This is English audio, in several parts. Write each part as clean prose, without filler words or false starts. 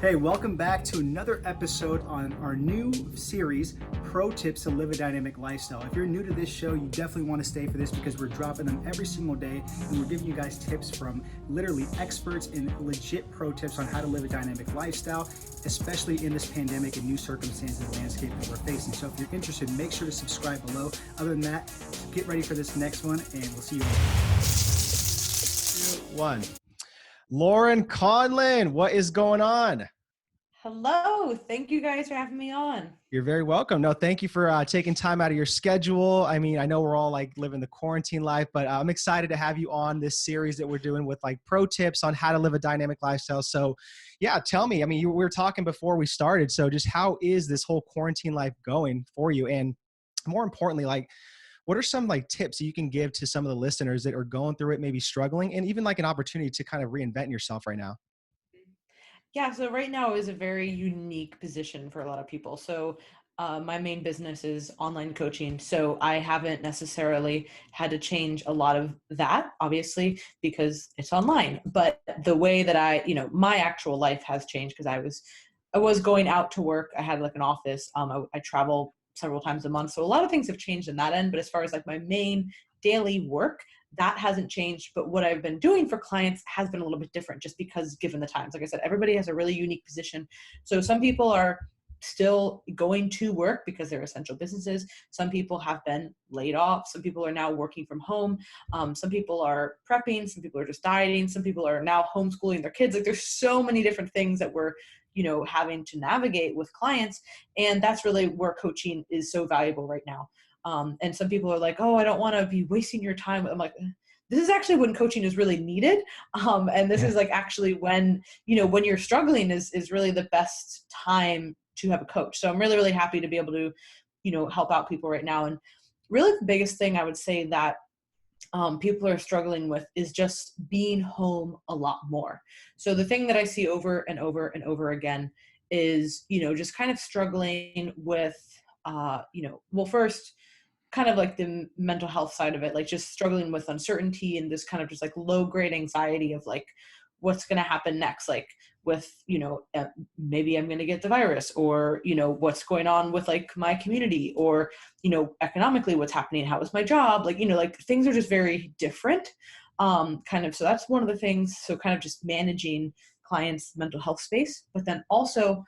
Hey, welcome back to another episode on our new series, Pro Tips to Live a Dynamic Lifestyle. If you're new to this show, you definitely want to stay for this because we're dropping them every single day and we're giving you guys tips from literally experts and legit pro tips on how to live a dynamic lifestyle, especially in this pandemic and new circumstances and landscape that we're facing. So if you're interested, make sure to subscribe below. Other than that, get ready for this next one and we'll see you later. 2, 1. Laurin, Conlin, what is going on? Hello. Thank you guys for having me on. You're very welcome. No, thank you for taking time out of your schedule. I mean, I know we're all like living the quarantine life, but I'm excited to have you on this series that we're doing with like pro tips on how to live a dynamic lifestyle. So yeah, tell me, I mean, we were talking before we started. So just how is this whole quarantine life going for you? And more importantly, like, what are some like tips that you can give to some of the listeners that are going through it, maybe struggling, and even like an opportunity to kind of reinvent yourself right now? Yeah, so right now is a very unique position for a lot of people. So my main business is online coaching. So I haven't necessarily had to change a lot of that, obviously, because it's online. But the way that my actual life has changed because I was going out to work. I had like an office. I travel several times a month. So a lot of things have changed in that end. But as far as like my main daily work, that hasn't changed. But what I've been doing for clients has been a little bit different just because given the times. Like I said, everybody has a really unique position. So some people are still going to work because they're essential businesses. Some people have been laid off. Some people are now working from home. Some people are prepping. Some people are just dieting. Some people are now homeschooling their kids. Like there's so many different things that we're having to navigate with clients. And that's really where coaching is so valuable right now. And some people are like, oh, I don't want to be wasting your time. I'm like, this is actually when coaching is really needed. And this is like actually when you're struggling is really the best time to have a coach. So I'm really, really happy to be able to, help out people right now. And really the biggest thing I would say that people are struggling with is just being home a lot more. So the thing that I see over and over and over again is, just kind of struggling with, first, kind of like the mental health side of it, like just struggling with uncertainty and this kind of just like low grade anxiety of like, what's going to happen next? Like with, maybe I'm going to get the virus or, what's going on with like my community or, economically what's happening, how is my job? Like, like things are just very different. So that's one of the things. So kind of just managing clients' mental health space, but then also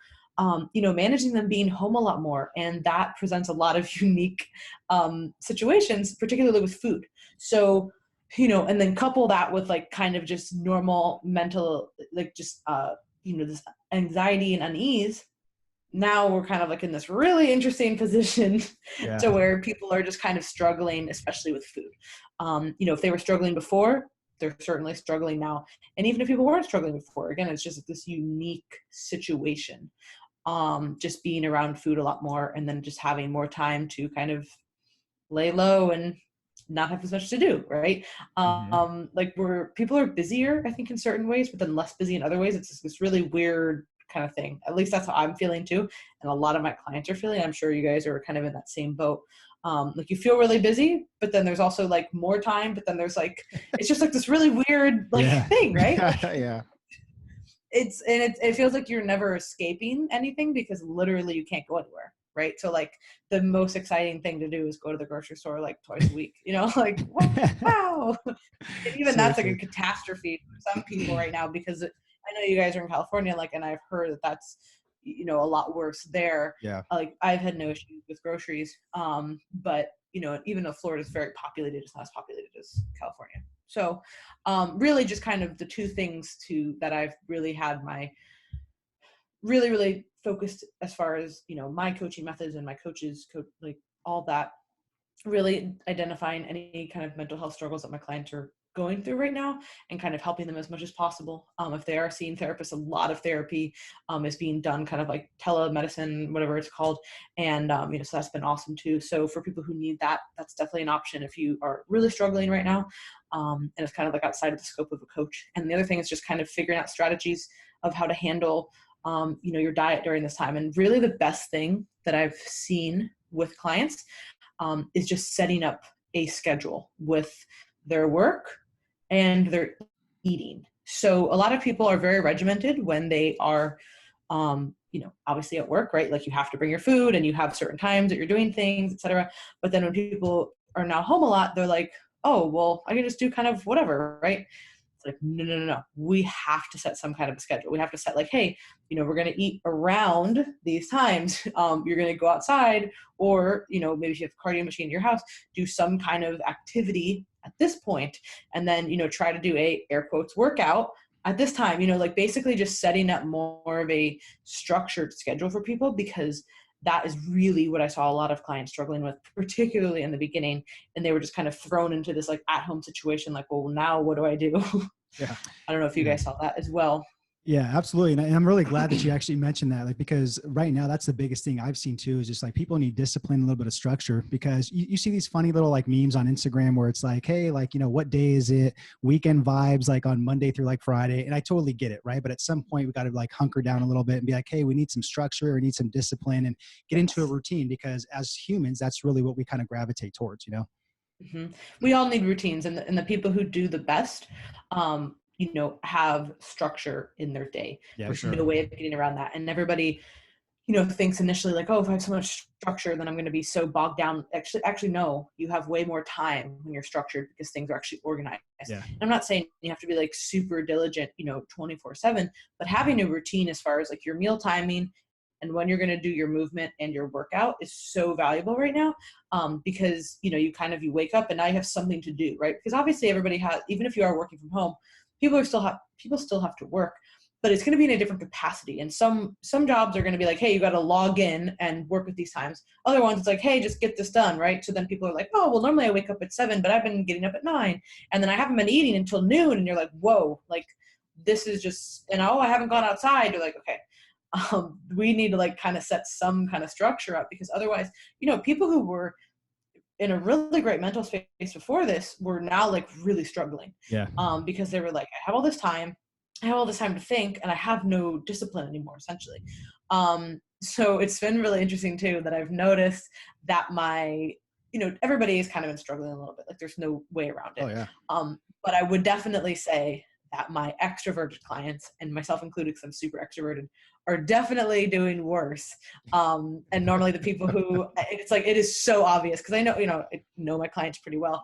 managing them being home a lot more. And that presents a lot of unique situations, particularly with food. So, and then couple that with like kind of just normal mental, like just, this anxiety and unease. Now we're kind of like in this really interesting position to where people are just kind of struggling, especially with food. If they were struggling before, they're certainly struggling now. And even if people weren't struggling before, again, it's just this unique situation. Just being around food a lot more and then just having more time to kind of lay low and not have as much to do, right? Like people are busier, I think, in certain ways, but then less busy in other ways. It's just this really weird kind of thing. At least that's how I'm feeling too. And a lot of my clients are feeling. I'm sure you guys are kind of in that same boat. Like you feel really busy, but then there's also like more time, but then there's like, it's just like this really weird thing, right? Yeah. It feels like you're never escaping anything because literally you can't go anywhere, right? So like the most exciting thing to do is go to the grocery store like twice a week, like wow. And even that's like a catastrophe for some people right now because I know you guys are in California, and I've heard that that's a lot worse there. Yeah. Like I've had no issues with groceries, but even though Florida is very populated, it's not as populated as California. So really just kind of the two things that I've really had my really, really focused as far as, my coaching methods and my coaches, like all that, really identifying any kind of mental health struggles that my clients are going through right now and kind of helping them as much as possible. If they are seeing therapists, a lot of therapy is being done kind of like telemedicine, whatever it's called. And, so that's been awesome too. So for people who need that, that's definitely an option if you are really struggling right now. And it's kind of like outside of the scope of a coach. And the other thing is just kind of figuring out strategies of how to handle, your diet during this time. And really the best thing that I've seen with clients is just setting up a schedule with their work and their eating. So a lot of people are very regimented when they are obviously at work, right? Like you have to bring your food and you have certain times that you're doing things, etc. But then when people are now home a lot, they're like, oh, well, I can just do kind of whatever, right? It's like, no, no, no, no. We have to set some kind of a schedule. We have to set like, hey, we're going to eat around these times. You're going to go outside, or, maybe if you have a cardio machine in your house, do some kind of activity at this point, and then, try to do a air quotes workout at this time, like basically just setting up more of a structured schedule for people, because that is really what I saw a lot of clients struggling with, particularly in the beginning. And they were just kind of thrown into this like at-home situation, like, well, now what do I do? Yeah. I don't know if you guys saw that as well. Yeah, absolutely. And I'm really glad that you actually mentioned that, like, because right now that's the biggest thing I've seen too, is just like people need discipline, a little bit of structure, because you see these funny little like memes on Instagram where it's like, hey, like, what day is it? Weekend vibes, like on Monday through like Friday. And I totally get it. Right. But at some point we got to like hunker down a little bit and be like, hey, we need some structure, or need some discipline, and get into a routine, because as humans, that's really what we kind of gravitate towards, Mm-hmm. We all need routines, and the people who do the best, have structure in their day. Yeah, There's sure. no way of getting around that. And everybody, thinks initially like, oh, if I have so much structure, then I'm going to be so bogged down. Actually, no, you have way more time when you're structured, because things are actually organized. Yeah. I'm not saying you have to be like super diligent, 24/7, but having a routine as far as like your meal timing and when you're going to do your movement and your workout is so valuable right now. Because, you wake up and now you have something to do, right? Because obviously everybody has, even if you are working from home, people still have to work, but it's going to be in a different capacity. And some jobs are going to be like, hey, you got to log in and work with these times. Other ones, it's like, hey, just get this done, right? So then people are like, oh, well, normally I wake up at 7, but I've been getting up at 9, and then I haven't been eating until noon. And you're like, whoa, like this is just, I haven't gone outside. You're like, okay, we need to like kind of set some kind of structure up, because otherwise, people who were in a really great mental space before this were now like really struggling. Yeah. Because they were like, I have all this time to think, and I have no discipline anymore, essentially. So it's been really interesting too, that I've noticed that everybody is kind of been struggling a little bit. Like there's no way around it. Oh, yeah. But I would definitely say that my extroverted clients, and myself included, because I'm super extroverted, are definitely doing worse. And normally the people who, it's like, it is so obvious, because I know my clients pretty well.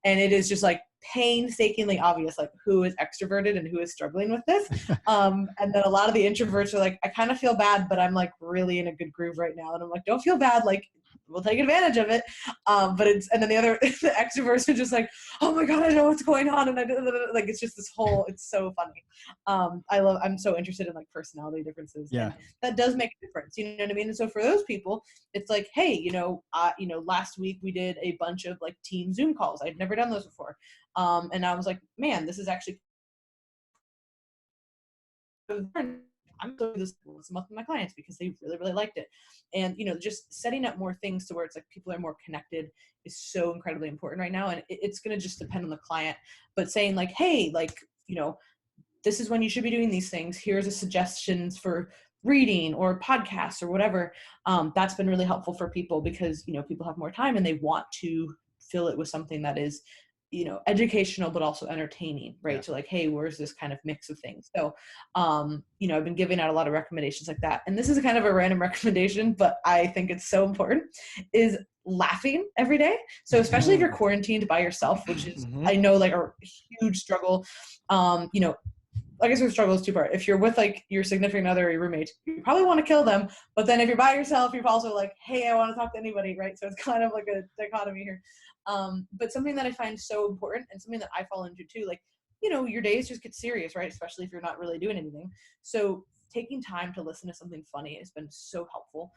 And it is just like painstakingly obvious, like who is extroverted and who is struggling with this. And then a lot of the introverts are like, I kind of feel bad, but I'm like really in a good groove right now. And I'm like, don't feel bad. Like, we'll take advantage of it. And then the extroverts are just like, oh my God, I know what's going on. And like, it's just this whole, it's so funny. I'm so interested in like personality differences. Yeah. And that does make a difference. You know what I mean? And so for those people, it's like, hey, last week we did a bunch of like team Zoom calls. I'd never done those before. And I was like, man, this is actually, I'm doing this once a month with my clients because they really, really liked it. And, just setting up more things to where it's like people are more connected is so incredibly important right now. And it's going to just depend on the client, but saying like, hey, like, this is when you should be doing these things. Here's a suggestions for reading or podcasts or whatever. That's been really helpful for people, because, people have more time and they want to fill it with something that is, educational, but also entertaining, right? Yeah. So like, hey, where's this kind of mix of things? So, I've been giving out a lot of recommendations like that. And this is kind of a random recommendation, but I think it's so important, is laughing every day. So especially if you're quarantined by yourself, which is, I know, like a huge struggle. I guess the struggle is two part. If you're with like your significant other or your roommate, you probably want to kill them. But then if you're by yourself, you're also like, hey, I want to talk to anybody, right? So it's kind of like a dichotomy here. But something that I find so important, and something that I fall into too, like, your days just get serious, right? Especially if you're not really doing anything. So taking time to listen to something funny has been so helpful.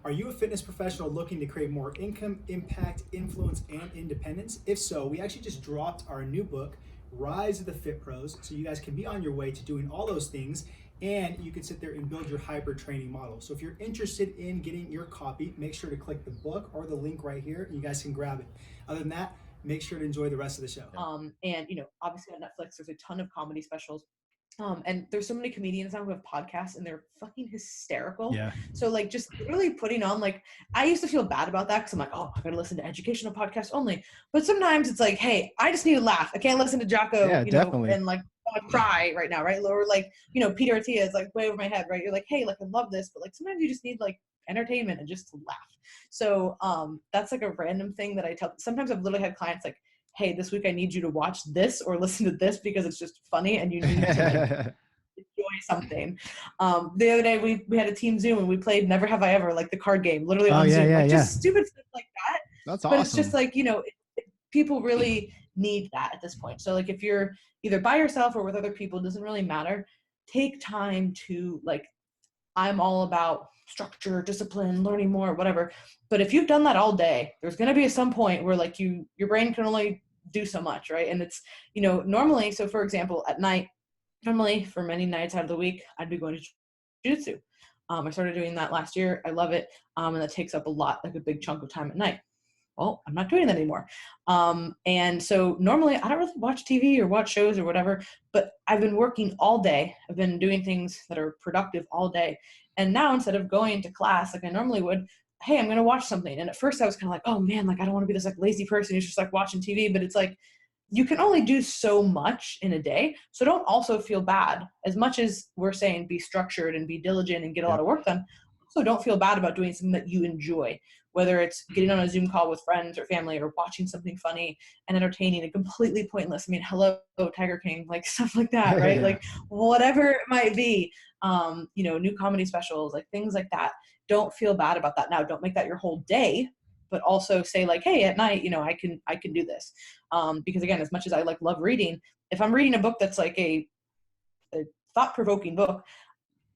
Are you a fitness professional looking to create more income, impact, influence, and independence? If so, we actually just dropped our new book, Rise of the Fit Pros, so you guys can be on your way to doing all those things, and you can sit there and build your hyper training model. So if you're interested in getting your copy, make sure to click the book or the link right here, and you guys can grab it. Other than that, make sure to enjoy the rest of the show. And obviously on Netflix, there's a ton of comedy specials. And there's so many comedians now who have podcasts, and they're fucking hysterical. Yeah. So like, just really putting on, like, I used to feel bad about that, because I'm like, oh, I gotta listen to educational podcasts only. But sometimes it's like, hey, I just need to laugh. I can't listen to Jocko, Yeah, definitely. and like want to cry right now, right? Or like, you know, Peter Attia is like way over my head, right? You're like, hey, like I love this, but like sometimes you just need like entertainment and just to laugh. So that's like a random thing that I tell. Sometimes I've literally had clients like, hey, this week I need you to watch this or listen to this because it's just funny and you need to like enjoy something. The other day we had a team Zoom and we played Never Have I Ever, like the card game, literally on Zoom, like just stupid stuff like that. That's awesome. But it's just like, you know, people really need that at this point. So like if you're either by yourself or with other people, it doesn't really matter. Take time to like, I'm all about structure, discipline, learning more, whatever. But if you've done that all day, there's going to be some point where like your brain can only do so much, right? And it's, you know, normally, so for example, at night, normally for many nights out of the week, I'd be going to jiu-jitsu. I started doing that last year. I love it. And that takes up like a big chunk of time at night. Well, I'm not doing that anymore. And so normally I don't really watch TV or watch shows or whatever, but I've been working all day. I've been doing things that are productive all day. And now instead of going to class like I normally would, hey, I'm going to watch something. And at first I was kind of like, oh man, like I don't want to be this like lazy person who's just like watching TV, but it's like, you can only do so much in a day. So don't also feel bad. As much as we're saying be structured and be diligent and get a lot of work done, also don't feel bad about doing something that you enjoy, whether it's getting on a Zoom call with friends or family or watching something funny and entertaining and completely pointless. I mean, hello, Tiger King, like stuff like that, right? Like whatever it might be, you know, new comedy specials, like things like that. Don't feel bad about that. Now, don't make that your whole day, but also say like, hey, at night, you know, I can do this. Because again, as much as I like love reading, if I'm reading a book that's like a thought-provoking book,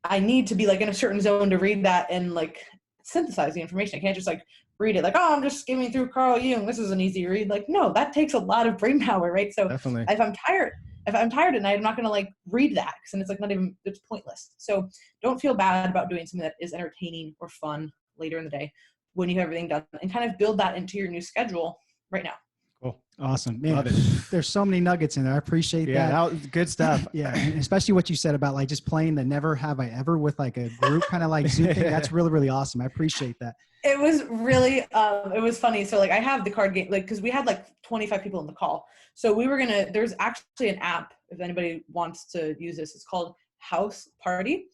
I need to be like in a certain zone to read that and like synthesize the information. I can't just like read it like, oh, I'm just skimming through Carl Jung, this is an easy read. Like, no, that takes a lot of brain power, right? So Definitely. if I'm tired at night, I'm not going to like read that because then it's like not even, it's pointless. So don't feel bad about doing something that is entertaining or fun later in the day when you have everything done, and kind of build that into your new schedule right now. Cool. Awesome, man. Love it. There's so many nuggets in there. I appreciate that. Yeah, that was good stuff. Yeah, and especially what you said about like just playing the Never Have I Ever with like a group kind of like Zoom thing. That's really, really awesome. I appreciate that. It was really, it was funny. So like I have the card game, like, cause we had like 25 people in the call. So we were there's actually an app, if anybody wants to use this, it's called House Party.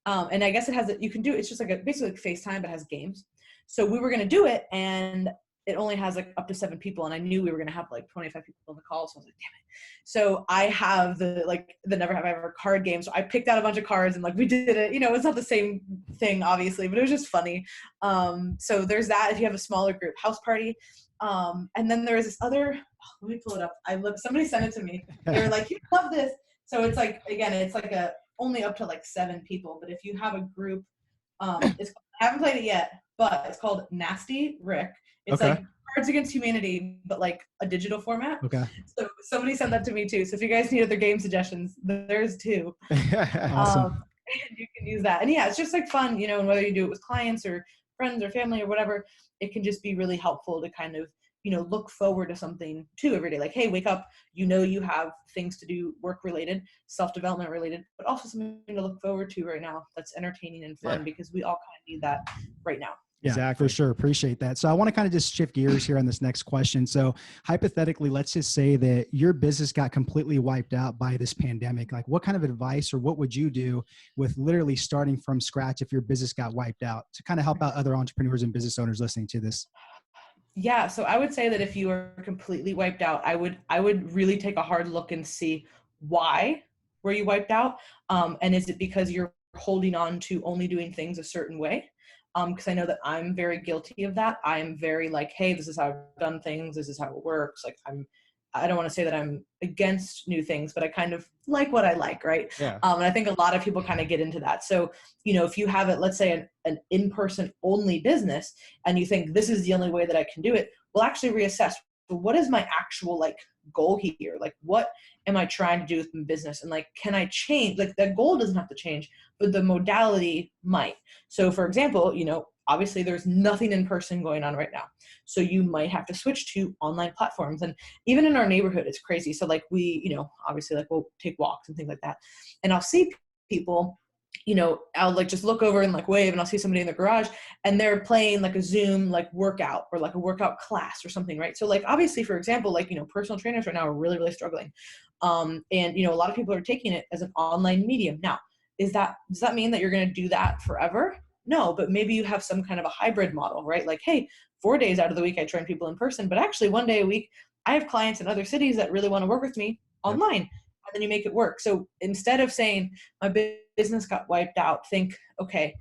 And I guess you can do, it's just like basically like FaceTime, but has games. So we were going to do it, and it only has like up to 7 people. And I knew we were going to have like 25 people on the call. So I was like, damn it. So I have the Never Have I Ever card game. So I picked out a bunch of cards and like, we did it, you know, it's not the same thing obviously, but it was just funny. So there's that. If you have a smaller group, House Party. And then there is this other, let me pull it up. Somebody sent it to me. They were like, you love this. So it's like, again, it's like only up to like 7 people. But if you have a group, I haven't played it yet, but it's called Nasty Rick. It's like Cards Against Humanity, but like a digital format. Okay. So somebody sent that to me too. So if you guys need other game suggestions, there's 2. Awesome. And you can use that. And yeah, it's just like fun, you know, and whether you do it with clients or friends or family or whatever, it can just be really helpful to kind of, you know, look forward to something too every day. Like, hey, wake up, you know, you have things to do, work related, self-development related, but also something to look forward to right now that's entertaining and fun, because we all kind of need that right now. Yeah, exactly. For sure. Appreciate that. So I want to kind of just shift gears here on this next question. So hypothetically, let's just say that your business got completely wiped out by this pandemic. Like, what kind of advice or what would you do with literally starting from scratch if your business got wiped out to kind of help out other entrepreneurs and business owners listening to this? Yeah. So I would say that if you are completely wiped out, I would really take a hard look and see why were you wiped out? And is it because you're holding on to only doing things a certain way? Because I know that I'm very guilty of that. I'm very like, hey, this is how I've done things. This is how it works. Like I don't want to say that I'm against new things, but I kind of like what I like, right? Yeah. And I think a lot of people kind of get into that. So, you know, if you have it, let's say an in-person only business, and you think this is the only way that I can do it, we'll actually reassess. What is my actual like goal here? Like, what am I trying to do with my business? And like, can I change? Like, the goal doesn't have to change, but the modality might. So for example, you know, obviously there's nothing in person going on right now. So you might have to switch to online platforms. And even in our neighborhood, it's crazy. So like we, you know, obviously like we'll take walks and things like that. And I'll see people I'll like just look over and like wave, and I'll see somebody in the garage and they're playing like a Zoom like workout or like a workout class or something, right? So like obviously, for example, like personal trainers right now are really, really struggling, and a lot of people are taking it as an online medium. Now, does that mean that you're going to do that forever? No, but maybe you have some kind of a hybrid model, right? Like, hey, 4 days out of the week I train people in person, but actually 1 day a week I have clients in other cities that really want to work with me online. Yep. And then you make it work. So instead of saying my business got wiped out, think, okay,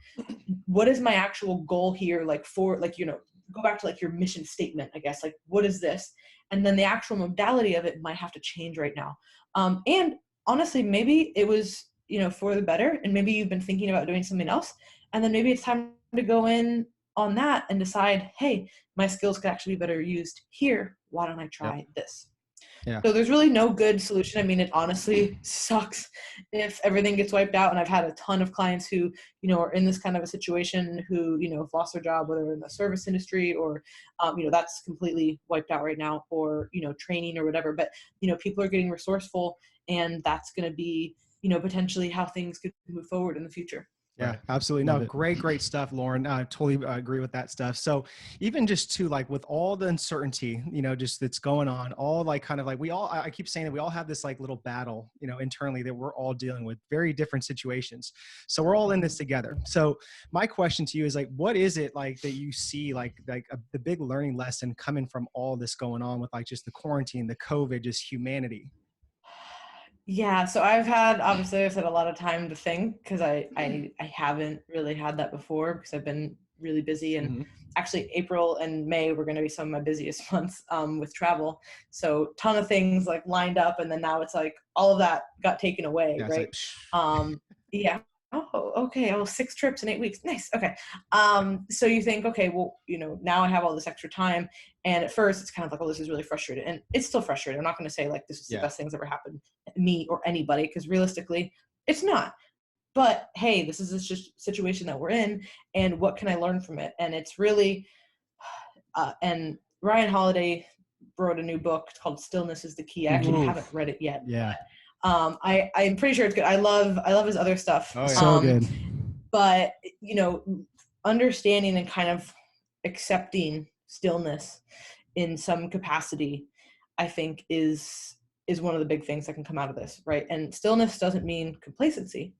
what is my actual goal here? Like go back to like your mission statement, I guess, like what is this? And then the actual modality of it might have to change right now. And honestly, maybe it was, for the better, and maybe you've been thinking about doing something else. And then maybe it's time to go in on that and decide, hey, my skills could actually be better used here. Why don't I try this? Yeah. So there's really no good solution. I mean, it honestly sucks if everything gets wiped out. And I've had a ton of clients who, are in this kind of a situation who, have lost their job, whether in the service industry or, that's completely wiped out right now, or, training or whatever. But, people are getting resourceful, and that's going to be, potentially how things could move forward in the future. Yeah, absolutely. No, great stuff, Laurin. I totally agree with that stuff. So even just to like with all the uncertainty, just that's going on, all like kind of like I keep saying that we all have this like little battle, internally that we're all dealing with, very different situations. So we're all in this together. So my question to you is like, what is it like that you see the big learning lesson coming from all this going on with like just the quarantine, the COVID, just humanity? Yeah, so I've had a lot of time to think, because I haven't really had that before, because I've been really busy, and actually April and May were going to be some of my busiest months with travel. So ton of things like lined up, and then now it's like all of that got taken away, right? Yeah. Oh, okay. Oh, 6 trips in 8 weeks. Nice. Okay. So you think, okay, well, now I have all this extra time. And at first it's kind of like, oh, this is really frustrating. And it's still frustrating. I'm not going to say like this is the best thing that's ever happened to me or anybody, because realistically it's not. But hey, this is just situation that we're in, and what can I learn from it? And it's really, and Ryan Holiday wrote a new book called Stillness is the Key. I actually haven't read it yet. Yeah. I'm pretty sure it's good. I love his other stuff. Oh, yeah. So good. But understanding and kind of accepting stillness in some capacity, I think is one of the big things that can come out of this, right? And stillness doesn't mean complacency.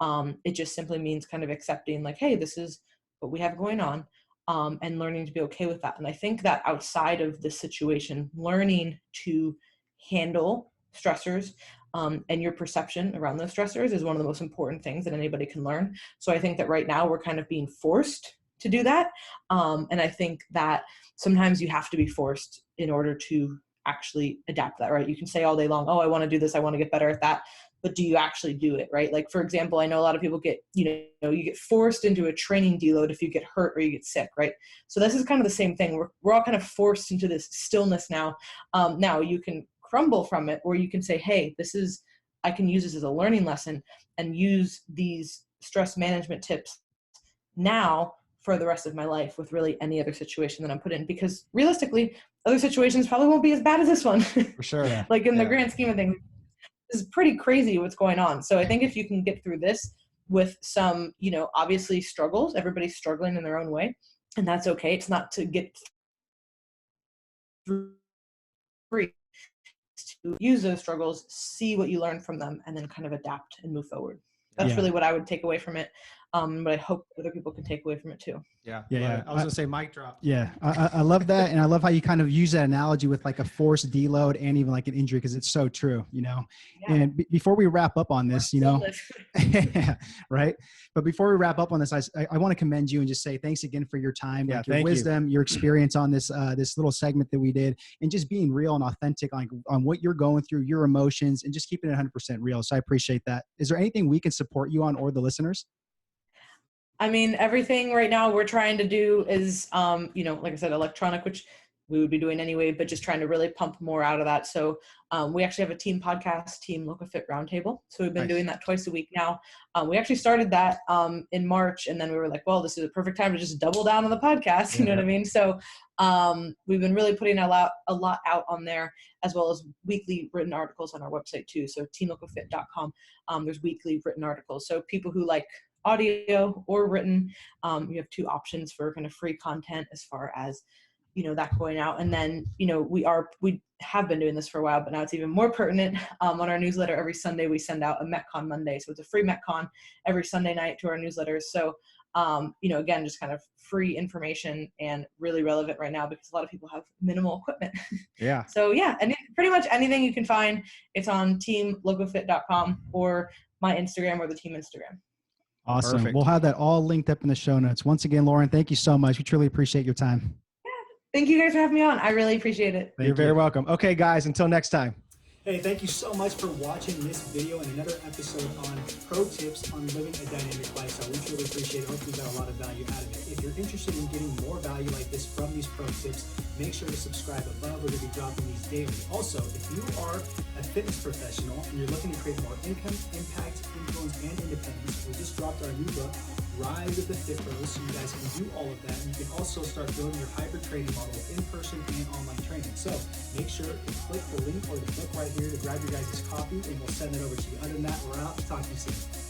It just simply means kind of accepting like, hey, this is what we have going on, and learning to be okay with that. And I think that outside of this situation, learning to handle stressors, and your perception around those stressors is one of the most important things that anybody can learn. So I think that right now we're kind of being forced to do that. And I think that sometimes you have to be forced in order to actually adapt that, right? You can say all day long, oh, I want to do this, I want to get better at that. But do you actually do it, right? Like, for example, I know a lot of people get, you get forced into a training deload if you get hurt or you get sick, right? So this is kind of the same thing. We're all kind of forced into this stillness now. Now you can crumble from it, or you can say, hey, I can use this as a learning lesson and use these stress management tips now for the rest of my life with really any other situation that I'm put in, because realistically, other situations probably won't be as bad as this one. For sure. Yeah. Like in the grand scheme of things, this is pretty crazy what's going on. So I think if you can get through this with some, obviously struggles, everybody's struggling in their own way, and that's okay. It's not to get through, to use those struggles, see what you learn from them, and then kind of adapt and move forward. That's really what I would take away from it. But I hope other people can take away from it too. Yeah. I was gonna say mic drop. Yeah. I love that. And I love how you kind of use that analogy with like a forced deload and even like an injury, because it's so true, And before we wrap up on this, right. But before we wrap up on this, I want to commend you and just say thanks again for your time, like your wisdom, your experience on this, this little segment that we did, and just being real and authentic on what you're going through, your emotions, and just keeping it 100% real. So I appreciate that. Is there anything we can support you on, or the listeners? I mean, everything right now we're trying to do is, like I said, electronic, which we would be doing anyway, but just trying to really pump more out of that. So we actually have a team podcast, Team Local Fit Roundtable. So we've been doing that twice a week now. We actually started that in March, and then we were like, well, this is a perfect time to just double down on the podcast. You know what I mean? So we've been really putting a lot out on there, as well as weekly written articles on our website too. So teamlocalfit.com. There's weekly written articles. So people who like audio or written, you have 2 options for kind of free content as far as, that going out. And then, we have been doing this for a while, but now it's even more pertinent. On our newsletter, every Sunday we send out a Metcon Monday. So it's a free Metcon every Sunday night to our newsletters. So, again, just kind of free information and really relevant right now because a lot of people have minimal equipment. Yeah. So and pretty much anything you can find, it's on teamlocalfit.com or my Instagram or the team Instagram. Awesome. Perfect. We'll have that all linked up in the show notes. Once again, Laurin, thank you so much. We truly appreciate your time. Thank you guys for having me on. I really appreciate it. You're very welcome. Okay, guys, until next time. Hey, thank you so much for watching this video and another episode on pro tips on living a dynamic lifestyle. We truly appreciate it. Hopefully you got a lot of value out of it. If you're interested in getting more value like this from these pro tips, make sure to subscribe above. We're going to be dropping these daily. Also, if you are a fitness professional and you're looking to create more income, impact, influence, and independence, we just dropped our new book, Rise of the Fit Pros, so you guys can do all of that. And you can also start building your hybrid training model in person and online training. So make sure to click the link or the book right here to grab your guys' copy, and we'll send it over to you. Other than that, we're out. Talk to you soon.